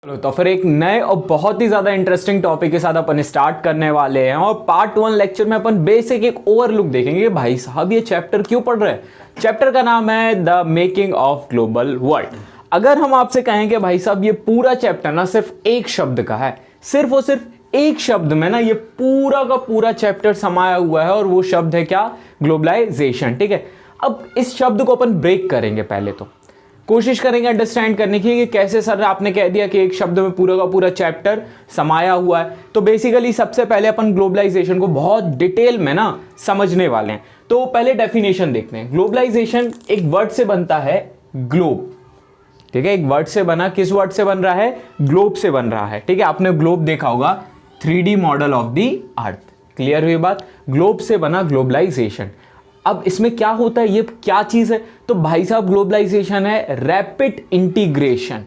चलो तो फिर एक नए और बहुत ही ज्यादा इंटरेस्टिंग टॉपिक के साथ अपन स्टार्ट करने वाले हैं और पार्ट 1 लेक्चर में अपन बेसिक एक ओवरलुक देखेंगे। भाई साहब ये चैप्टर क्यों पढ़ रहे हैं। चैप्टर का नाम है the making of global world. अगर हम आपसे कहेंगे भाई साहब ये पूरा चैप्टर ना सिर्फ एक शब्द का है, सिर्फ और सिर्फ एक शब्द में ना ये पूरा का पूरा चैप्टर समाया हुआ है और वो शब्द है क्या? ग्लोबलाइजेशन। ठीक है, अब इस शब्द को अपन ब्रेक करेंगे। पहले तो कोशिश करेंगे अंडरस्टैंड करने की कि कैसे सर आपने कह दिया कि एक शब्द में पूरा का पूरा चैप्टर समाया हुआ है। तो बेसिकली सबसे पहले अपन ग्लोबलाइजेशन को बहुत डिटेल में ना समझने वाले हैं। तो पहले डेफिनेशन देखते हैं। ग्लोबलाइजेशन एक वर्ड से बनता है, ग्लोब। ठीक है, एक वर्ड से बना, किस वर्ड से बन रहा है? ग्लोब से बन रहा है। ठीक है, आपने ग्लोब देखा होगा, 3D model of the earth. Clear हुई बात? ग्लोब से बना ग्लोबलाइजेशन। अब इसमें क्या होता है, ये क्या चीज है? तो भाई साहब ग्लोबलाइजेशन है रैपिड इंटीग्रेशन।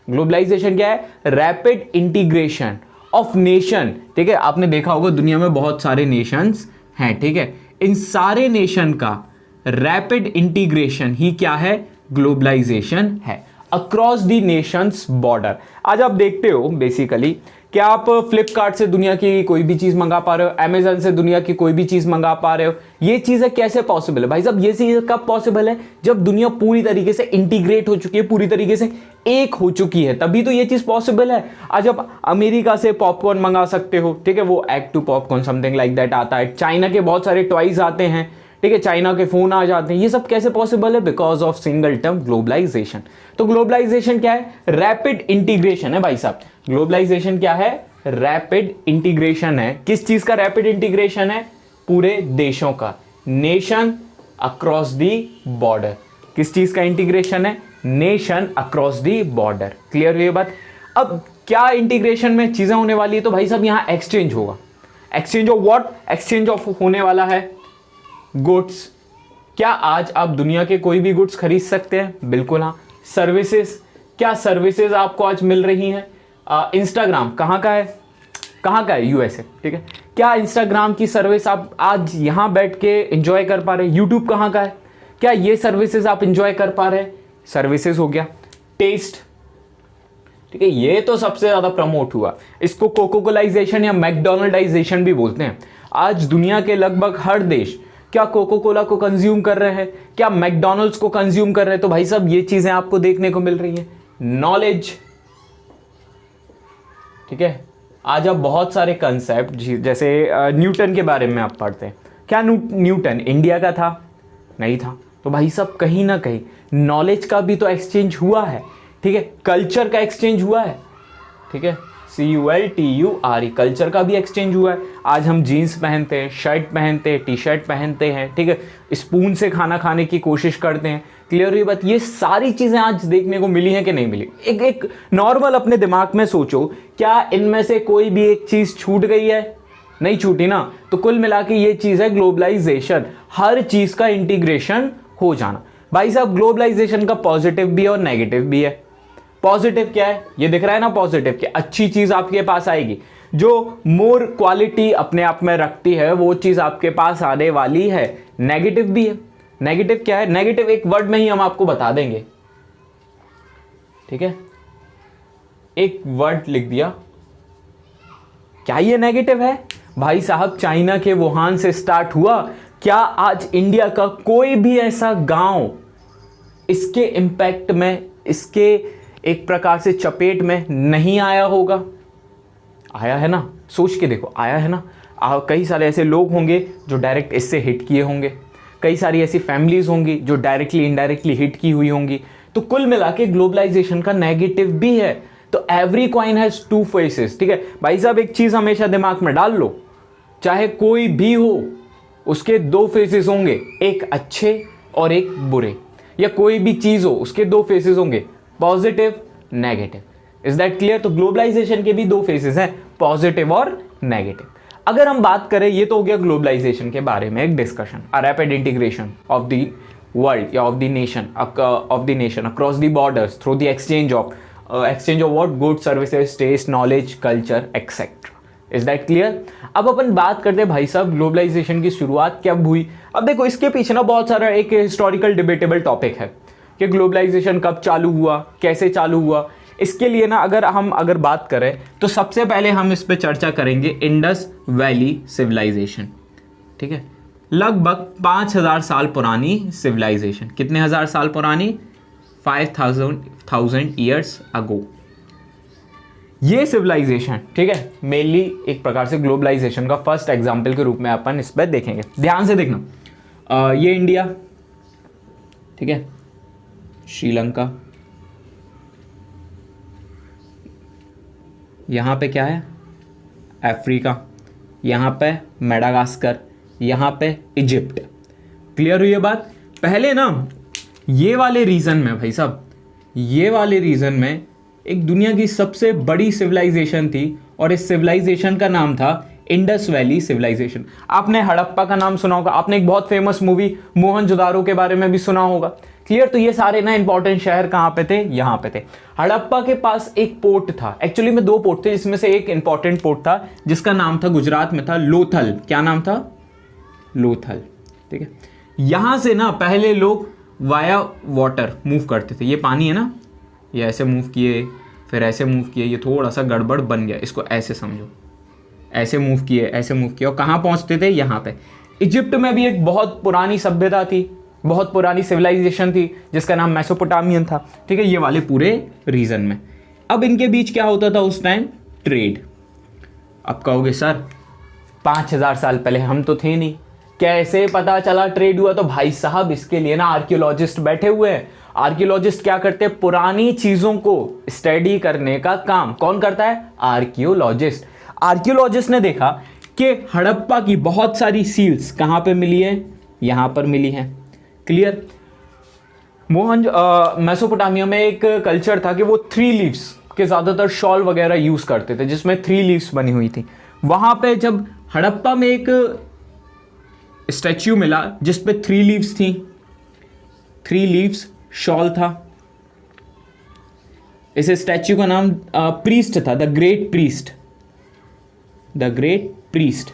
ग्लोबलाइजेशन क्या है? Rapid integration of nation. ठीक है, आपने देखा होगा दुनिया में बहुत सारे नेशंस हैं। ठीक है, इन सारे नेशन का रैपिड इंटीग्रेशन ही क्या है? ग्लोबलाइजेशन है अक्रॉस द नेशंस बॉर्डर। आज आप देखते हो बेसिकली क्या आप फ्लिपकार्ट से दुनिया की कोई भी चीज मंगा पा रहे हो, अमेजन से दुनिया की कोई भी चीज मंगा पा रहे हो। ये चीजें कैसे पॉसिबल है भाई साहब? ये चीज कब पॉसिबल है? जब दुनिया पूरी तरीके से इंटीग्रेट हो चुकी है, पूरी तरीके से एक हो चुकी है, तभी तो ये चीज पॉसिबल है। आज आप अमेरिका से पॉपकॉर्न मंगा सकते हो। ठीक है, वो egg to popcorn something like that आता है। चाइना के बहुत सारे टॉयज आते हैं। ठीक है, चाइना के फोन आ जाते हैं। ये सब कैसे पॉसिबल है? Because of single term globalization. तो ग्लोबलाइजेशन क्या है? रैपिड इंटीग्रेशन है भाई साहब। ग्लोबलाइजेशन क्या है? रैपिड इंटीग्रेशन है। किस चीज का रैपिड इंटीग्रेशन है? पूरे देशों का, नेशन अक्रॉस दी बॉर्डर। किस चीज का इंटीग्रेशन है? Nation across the border. Clear हुई बात? अब क्या इंटीग्रेशन में चीजें होने वाली है? तो भाई साहब यहां एक्सचेंज होगा। Exchange of what? Exchange of होने वाला है गुड्स। क्या आज आप दुनिया के कोई भी गुड्स खरीद सकते हैं? बिल्कुल हाँ। सर्विसेज, क्या सर्विसेज आपको आज मिल रही हैं? इंस्टाग्राम कहाँ का है? कहाँ का है? यूएसए। ठीक है, क्या इंस्टाग्राम की सर्विस आप आज यहाँ बैठ के एंजॉय कर पा रहे हैं? यूट्यूब कहाँ का है? क्या ये सर्विसेज आप एंजॉय कर पा रहे हैं? सर्विसेज हो गया। टेस्ट, ठीक है, ये तो सबसे ज्यादा प्रमोट हुआ। इसको कोकोकोलाइजेशन या मैकडोनल्डाइजेशन भी बोलते हैं। आज दुनिया के लगभग हर देश क्या कोको कोला को कंज्यूम कर रहे हैं? क्या मैकडोनल्ड्स को कंज्यूम कर रहे हैं? तो भाई साहब ये चीजें आपको देखने को मिल रही हैं। नॉलेज, ठीक है, आज आप बहुत सारे कंसेप्ट जैसे न्यूटन के बारे में आप पढ़ते हैं। क्या न्यूटन इंडिया का था? नहीं था। तो भाई साहब कहीं ना कहीं नॉलेज का भी तो एक्सचेंज हुआ है। ठीक है, कल्चर का एक्सचेंज हुआ है। ठीक है, CULTURE, कल्चर का भी एक्सचेंज हुआ है। आज हम जीन्स पहनते हैं, शर्ट पहनते हैं, टी शर्ट पहनते हैं। ठीक है, स्पून से खाना खाने की कोशिश करते हैं। क्लियर हुई बात? ये सारी चीजें आज देखने को मिली हैं कि नहीं मिली? एक नॉर्मल अपने दिमाग में सोचो, क्या इनमें से कोई भी एक चीज छूट गई है? नहीं छूटी ना। तो कुल मिला के ये चीज है ग्लोबलाइजेशन, हर चीज का इंटीग्रेशन हो जाना। भाई साहब ग्लोबलाइजेशन का पॉजिटिव भी है और नेगेटिव भी है। पॉजिटिव क्या है? ये दिख रहा है ना पॉजिटिव, कि अच्छी चीज आपके पास आएगी, जो मोर क्वालिटी अपने आप में रखती है वो चीज आपके पास आने वाली है। नेगेटिव भी है। नेगेटिव क्या है? नेगेटिव एक वर्ड में ही हम आपको बता देंगे। ठीक है, एक वर्ड लिख दिया। क्या ये नेगेटिव है? भाई साहब चाइना के वुहान से स्टार्ट हुआ। क्या आज इंडिया का कोई भी ऐसा गांव इसके इंपैक्ट में, इसके एक प्रकार से चपेट में नहीं आया होगा? आया है ना? सोच के देखो, आया है ना? कई सारे ऐसे लोग होंगे जो डायरेक्ट इससे हिट किए होंगे। कई सारी ऐसी फैमिलीज होंगी जो डायरेक्टली इनडायरेक्टली हिट की हुई होंगी। तो कुल मिला के ग्लोबलाइजेशन का नेगेटिव भी है। तो every coin has two faces. ठीक है भाई साहब, एक चीज हमेशा दिमाग में डाल लो, चाहे कोई भी हो उसके दो फेसेस होंगे, एक अच्छे और एक बुरे। या कोई भी चीज हो उसके दो फेसेस होंगे, positive, negative. Is that clear? तो ग्लोबलाइजेशन के भी दो फेसेस हैं, पॉजिटिव और नेगेटिव। अगर हम बात करें, ये तो हो गया ग्लोबलाइजेशन के बारे में एक discussion, rapid integration of the world या of the nation across the borders through the exchange of what? Goods, services, taste, knowledge, culture etcetera. Is that clear? अब अपन बात करते हैं भाई साहब ग्लोबलाइजेशन की शुरुआत कब हुई। अब देखो इसके पीछे ना बहुत सारा एक हिस्टोरिकल डिबेटेबल टॉपिक है कि ग्लोबलाइजेशन कब चालू हुआ, कैसे चालू हुआ। इसके लिए ना अगर बात करें तो सबसे पहले हम इस पे चर्चा करेंगे इंडस वैली सिविलाइजेशन। ठीक है, लगभग 5000 साल पुरानी सिविलाइजेशन। कितने हजार साल पुरानी? 5000 ईयर्स अगो। ये सिविलाइजेशन, ठीक है, मेनली एक प्रकार से ग्लोबलाइजेशन का फर्स्ट एग्जाम्पल के रूप में अपन इस पर देखेंगे। ध्यान से देखना, ये इंडिया, ठीक है, श्रीलंका, यहाँ पे क्या है? अफ्रीका, यहाँ पे मेडागास्कर, यहाँ पे इजिप्ट। क्लियर हुई ये बात? पहले ना ये वाले रीजन में भाई साहब, ये वाले रीजन में एक दुनिया की सबसे बड़ी सिविलाइजेशन थी और इस सिविलाइजेशन का नाम था इंडस वैली सिविलाइजेशन। आपने हड़प्पा का नाम सुना होगा, आपने एक बहुत फेमस मूवी मोहनजोदारो के बारे में भी सुना होगा। क्लियर? तो ये सारे ना इंपॉर्टेंट शहर कहाँ पे थे? यहाँ पे थे। हड़प्पा के पास एक पोर्ट था, एक्चुअली में 2 पोर्ट थे, जिसमें से एक इंपॉर्टेंट पोर्ट था जिसका नाम था, गुजरात में था, लोथल। क्या नाम था? लोथल। ठीक है, यहां से ना पहले लोग वाया वाटर मूव करते थे। ये पानी है ना, ये ऐसे मूव किए, फिर ऐसे मूव किए, ये थोड़ा सा गड़बड़ बन गया, इसको ऐसे समझो, ऐसे मूव किए, ऐसे मूव किए, और कहाँ पहुंचते थे? यहाँ पे। इजिप्ट में भी एक बहुत पुरानी सभ्यता थी, बहुत पुरानी सिविलाइजेशन थी जिसका नाम मेसोपोटामियन था। ठीक है, ये वाले पूरे रीजन में। अब इनके बीच क्या होता था उस टाइम? ट्रेड। अब कहोगे सर 5000 साल पहले हम तो थे नहीं, कैसे पता चला ट्रेड हुआ? तो भाई साहब इसके लिए ना आर्कियोलॉजिस्ट बैठे हुए हैं। आर्कियोलॉजिस्ट क्या करते हैं? पुरानी चीजों को स्टडी करने का काम कौन करता है? आर्कियोलॉजिस्ट। आर्कियोलॉजिस्ट ने देखा कि हड़प्पा की बहुत सारी सील्स कहां पे मिली है? यहां पर मिली है। क्लियर? मेसोपोटामिया में एक कल्चर था कि वो 3 लीव्स के ज्यादातर शॉल वगैरह यूज करते थे, जिसमें 3 लीव्स बनी हुई थी। वहां पे जब हड़प्पा में एक स्टैच्यू मिला जिसपे 3 लीव्स थी, 3 लीव्स शॉल था, इस स्टैच्यू का नाम प्रीस्ट था, the great priest, the great priest.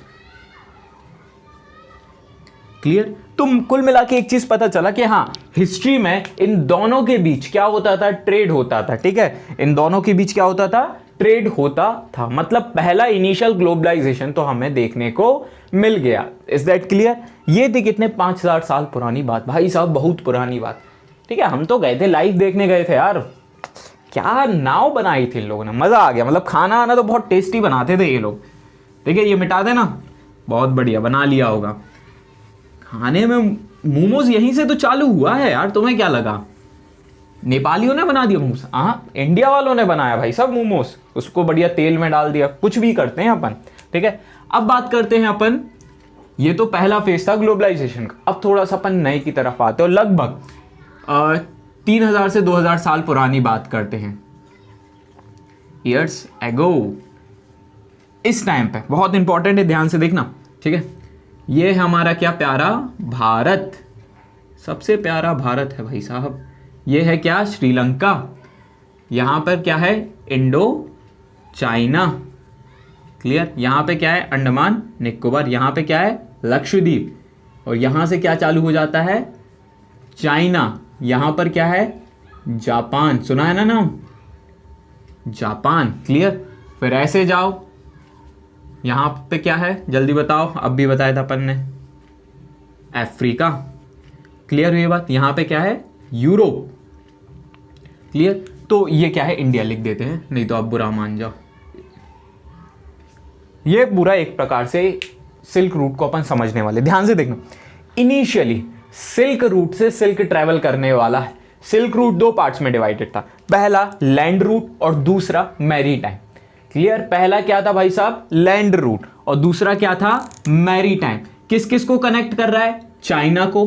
Clear? तो कुल मिला के एक चीज पता चला कि हाँ, हिस्ट्री में इन दोनों के बीच क्या होता था? ट्रेड होता था। ठीक है, इन दोनों के बीच क्या होता था? ट्रेड होता था। मतलब पहला इनिशियल ग्लोबलाइजेशन तो हमें देखने को मिल गया। Is that clear? ये थी कितने? 5000 साल पुरानी बात। भाई साहब बहुत पुरानी बात। ठीक है, हम तो गए थे, लाइव देखने गए थे यार। क्या नाव बनाई थी इन लोगों ने, मजा आ गया। मतलब खाना आना तो बहुत टेस्टी बनाते थे ये लोग। ठीक है, ये मिटा देना, बहुत बढ़िया बना लिया होगा। खाने में मोमोज यहीं से तो चालू हुआ है यार, तुम्हें क्या लगा? नेपालियों ने बना दिया मोमोज? हाँ, इंडिया वालों ने बनाया भाई सब मोमोज, उसको बढ़िया तेल में डाल दिया, कुछ भी करते हैं अपन। ठीक है, अब बात करते हैं अपन, ये तो पहला फेज था ग्लोबलाइजेशन का। अब थोड़ा सा अपन नए की तरफ आते हैं, लगभग 3000 से 2000 साल पुरानी बात करते हैं, ईयर्स एगो। इस टाइम पे बहुत इंपॉर्टेंट है, ध्यान से देखना। ठीक है, ये है हमारा क्या प्यारा भारत, सबसे प्यारा भारत है भाई साहब। ये है क्या? श्रीलंका। यहां पर क्या है? Indo China. क्लियर? यहां पे क्या है? अंडमान निकोबार। यहां पे क्या है? लक्षद्वीप। और यहां से क्या चालू हो जाता है? चाइना। यहां पर क्या है? जापान। सुना है ना नाम? जापान। क्लियर? फिर ऐसे जाओ, यहां पे क्या है? जल्दी बताओ, अब भी बताया था अपन ने, अफ्रीका। क्लियर हुई बात? यहां पे क्या है? यूरोप। क्लियर? तो ये क्या है? इंडिया लिख देते हैं, नहीं तो आप बुरा मान जाओ। ये पूरा एक प्रकार से सिल्क रूट को अपन समझने वाले। ध्यान से देखना, इनिशियली सिल्क रूट से सिल्क ट्रेवल करने वाला है। सिल्क रूट 2 पार्ट्स में डिवाइडेड था, पहला लैंड रूट और दूसरा मैरीटाइम। क्लियर? पहला क्या था भाई साहब? लैंड रूट, और दूसरा क्या था? मैरीटाइम। किस किस को कनेक्ट कर रहा है? चाइना को,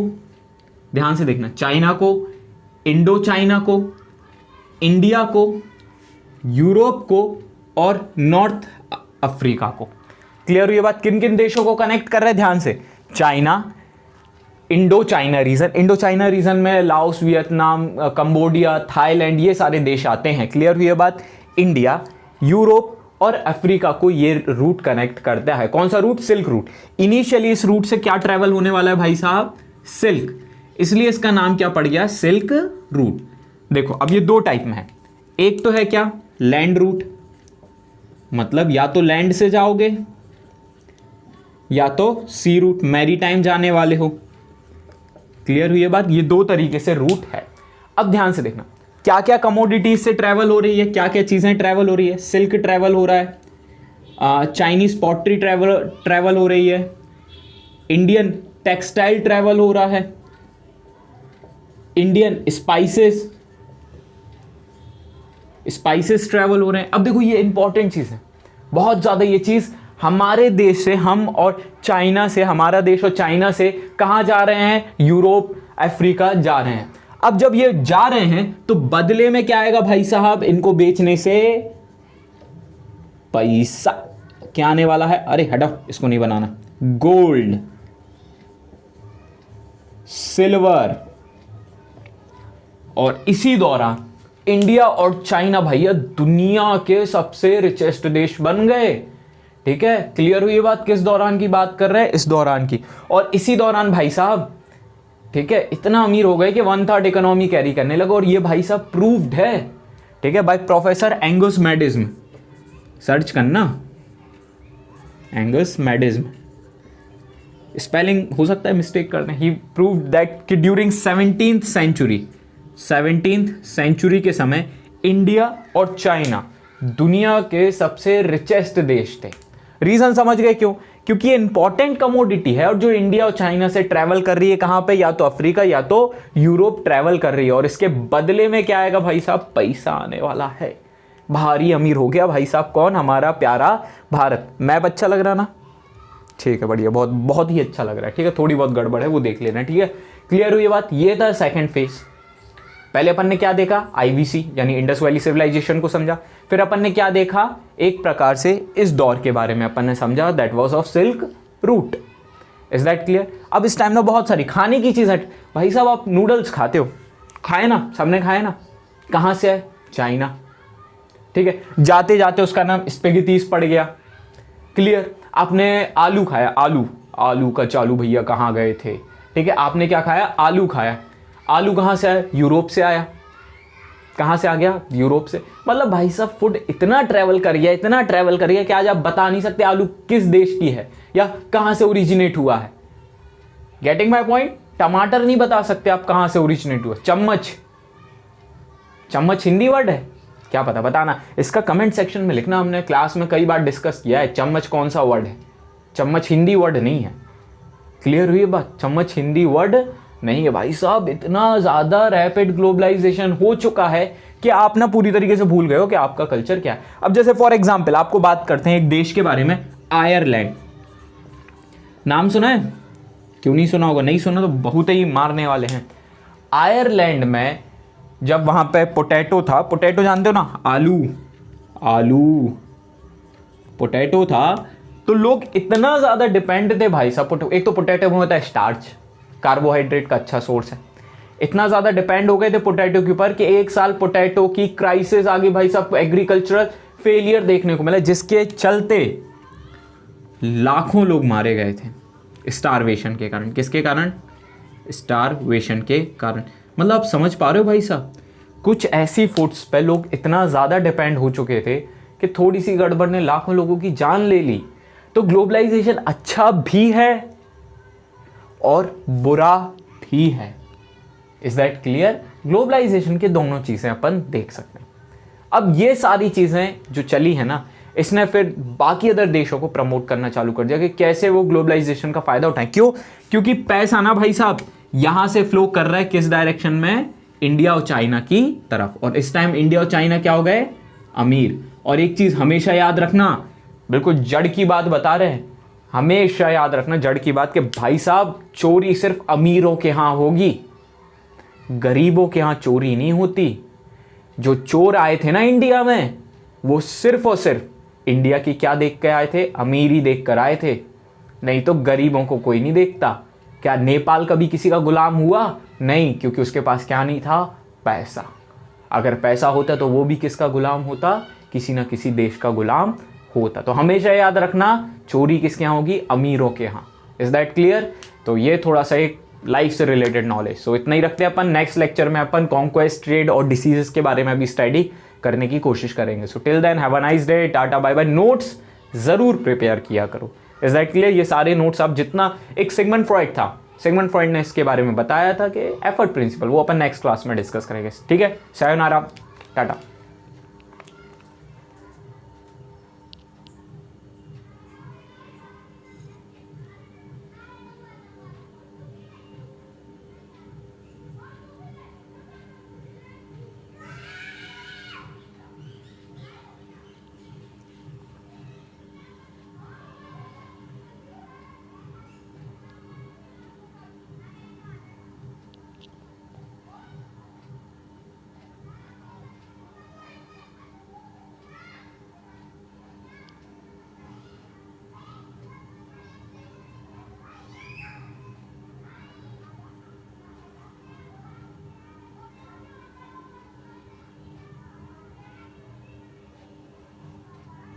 ध्यान से देखना, चाइना को, इंडो चाइना को, इंडिया को, यूरोप को और नॉर्थ अफ्रीका को। क्लियर हुई ये बात? किन किन देशों को कनेक्ट कर रहा है? ध्यान से, China, Indo China region, Indo China region में लाओस, वियतनाम, कंबोडिया, थाईलैंड, ये सारे देश आते हैं। क्लियर हुई ये बात? इंडिया, यूरोप और अफ्रीका को ये रूट कनेक्ट करता है। कौन सा रूट? Silk route. इनिशियली इस रूट से क्या ट्रेवल होने वाला है भाई साहब? सिल्क, इसलिए इसका नाम क्या पड़ गया? Silk route. देखो अब ये 2 टाइप में है, एक तो है क्या, लैंड रूट, मतलब या तो लैंड से जाओगे या तो सी रूट, मैरी टाइम जाने वाले हो। क्लियर हुई है बात? ये दो तरीके से रूट है। अब ध्यान से देखना क्या क्या कमोडिटीज से ट्रैवल हो रही है, क्या क्या चीजें ट्रैवल हो रही है। सिल्क ट्रैवल हो रहा है, चाइनीज पॉटरी ट्रैवल हो रही है, इंडियन टेक्सटाइल ट्रैवल हो रहा है, इंडियन स्पाइसेस ट्रैवल हो रहे हैं। अब देखो ये इंपॉर्टेंट चीज है बहुत ज्यादा, ये चीज हमारे देश से, हम और चाइना से, हमारा देश और चाइना से कहां जा रहे हैं, यूरोप अफ्रीका जा रहे हैं। अब जब ये जा रहे हैं तो बदले में क्या आएगा भाई साहब, इनको बेचने से पैसा क्या आने वाला है, अरे हटो इसको नहीं बनाना, गोल्ड, सिल्वर। और इसी दौरान इंडिया और चाइना भैया दुनिया के सबसे रिचेस्ट देश बन गए। ठीक है, क्लियर हुई ये बात? किस दौरान की बात कर रहे हैं, इस दौरान की। और इसी दौरान भाई साहब, ठीक है, इतना अमीर हो गए कि 1/3 इकोनॉमी कैरी करने लगे। और ये भाई साहब प्रूव्ड है, ठीक है, बाय प्रोफेसर एंगस मैडिज्म। सर्च करना एंगस मैडिज्म, स्पेलिंग हो सकता है मिस्टेक करते हैं। ही प्रूव्ड दैट कि ड्यूरिंग 17th सेंचुरी के समय इंडिया और चाइना दुनिया के सबसे रिचेस्ट देश थे। रीजन समझ गए क्यों? क्योंकि ये इंपॉर्टेंट कमोडिटी है और जो इंडिया और चाइना से ट्रैवल कर रही है कहां पे, या तो अफ्रीका या तो यूरोप ट्रैवल कर रही है। और इसके बदले में क्या आएगा भाई साहब, पैसा आने वाला है। भारी अमीर हो गया भाई साहब कौन, हमारा प्यारा भारत। मैप अच्छा लग रहा ना? ठीक है, बढ़िया, बहुत बहुत ही अच्छा लग रहा है। ठीक है, थोड़ी बहुत गड़बड़ है वो देख लेना। ठीक है, क्लियर हुई बात? ये था सेकंड फेज। पहले अपन ने क्या देखा, आईवीसी यानी इंडस वैली सिविलाइजेशन को समझा। फिर अपन ने क्या देखा, एक प्रकार से इस दौर के बारे में अपन ने समझा, that was of silk route. Is that clear? अब इस टाइम में बहुत सारी खाने की चीज है भाई साहब। आप नूडल्स खाते हो, खाए ना, सबने खाए ना। कहां से है, चाइना। ठीक है, जाते जाते उसका नाम स्पेगेटीज पड़ गया। क्लियर? आपने आलू खाया, आलू का चालू भैया कहाँ गए थे। ठीक है, आपने क्या खाया, आलू खाया। आलू कहाँ से आया, यूरोप से आया। कहाँ से आ गया, यूरोप से। मतलब भाई साहब फूड इतना ट्रैवल कर गया कि आज आप बता नहीं सकते आलू किस देश की है या कहाँ से ओरिजिनेट हुआ है। Getting my point? टमाटर नहीं बता सकते आप कहाँ से ओरिजिनेट हुआ। चम्मच हिंदी वर्ड है, क्या पता, बताना। इसका कमेंट सेक्शन में लिखना, हमने क्लास में कई बार डिस्कस किया है चम्मच कौन सा वर्ड है। चम्मच हिंदी वर्ड नहीं है। क्लियर हुई बात? चम्मच हिंदी वर्ड नहीं है भाई साहब। इतना ज्यादा रैपिड ग्लोबलाइजेशन हो चुका है कि आप ना पूरी तरीके से भूल गए हो कि आपका कल्चर क्या है। अब जैसे फॉर एग्जांपल आपको बात करते हैं एक देश के बारे में, आयरलैंड। नाम सुना है? क्यों नहीं सुना होगा? नहीं सुना तो बहुत ही मारने वाले हैं। आयरलैंड में जब वहां पे पोटैटो था, पोटैटो जानते हो ना, आलू पोटैटो था, तो लोग इतना ज्यादा डिपेंड थे भाई साहब। एक तो पोटैटो में होता है स्टार्च, कार्बोहाइड्रेट का अच्छा सोर्स है। इतना ज्यादा डिपेंड हो गए थे पोटैटो के ऊपर कि एक साल पोटैटो की क्राइसिस आ गई भाई साहब। एग्रीकल्चरल फेलियर देखने को मिला, जिसके चलते लाखों लोग मारे गए थे स्टारवेशन के कारण। किसके कारण? स्टारवेशन के कारण। मतलब आप समझ पा रहे हो भाई साहब, कुछ ऐसी फूड्स पे लोग इतना ज्यादा डिपेंड हो चुके थे कि थोड़ी सी गड़बड़ ने लाखों लोगों की जान ले ली। तो ग्लोबलाइजेशन अच्छा भी है और बुरा भी है। Is that clear? ग्लोबलाइजेशन के दोनों चीजें अपन देख सकते हैं। अब ये सारी चीजें जो चली है ना, इसने फिर बाकी अदर देशों को प्रमोट करना चालू कर दिया कि कैसे वो ग्लोबलाइजेशन का फायदा उठाएं। क्यों? क्योंकि पैसा ना भाई साहब यहां से फ्लो कर रहा है किस डायरेक्शन में, इंडिया और चाइना की तरफ। और इस टाइम इंडिया और चाइना क्या हो गए, अमीर। और एक चीज हमेशा याद रखना, बिल्कुल जड़ की बात बता रहे हैं, हमेशा याद रखना जड़ की बात, कि भाई साहब चोरी सिर्फ अमीरों के यहां होगी, गरीबों के यहां चोरी नहीं होती। जो चोर आए थे ना इंडिया में, वो सिर्फ और सिर्फ इंडिया की क्या देख कर आए थे, अमीरी देख कर आए थे। नहीं तो गरीबों को कोई नहीं देखता। क्या नेपाल कभी किसी का गुलाम हुआ? नहीं, क्योंकि उसके पास क्या नहीं था, पैसा। अगर पैसा होता तो वो भी किसका गुलाम होता, किसी ना किसी देश का गुलाम होता। तो हमेशा याद रखना, चोरी किसके यहाँ होगी, अमीरों के यहाँ। Is that clear? तो ये थोड़ा सा एक लाइफ से रिलेटेड नॉलेज। सो इतना ही रखते हैं अपन। नेक्स्ट लेक्चर में अपन कॉन्क्वेस्ट, ट्रेड और डिसीजेस के बारे में भी स्टडी करने की कोशिश करेंगे। So till then have a nice day, tata bye bye. Notes ज़रूर प्रिपेयर किया करो। Is that clear? ये सारे नोट्स आप जितना, एक सिगमंड फ्रॉइड था, सिगमंड फ्रॉइड ने इसके बारे में बताया था कि एफर्ट प्रिंसिपल, वो अपन नेक्स्ट क्लास में डिस्कस करेंगे। ठीक है, सायोनारा, टाटा।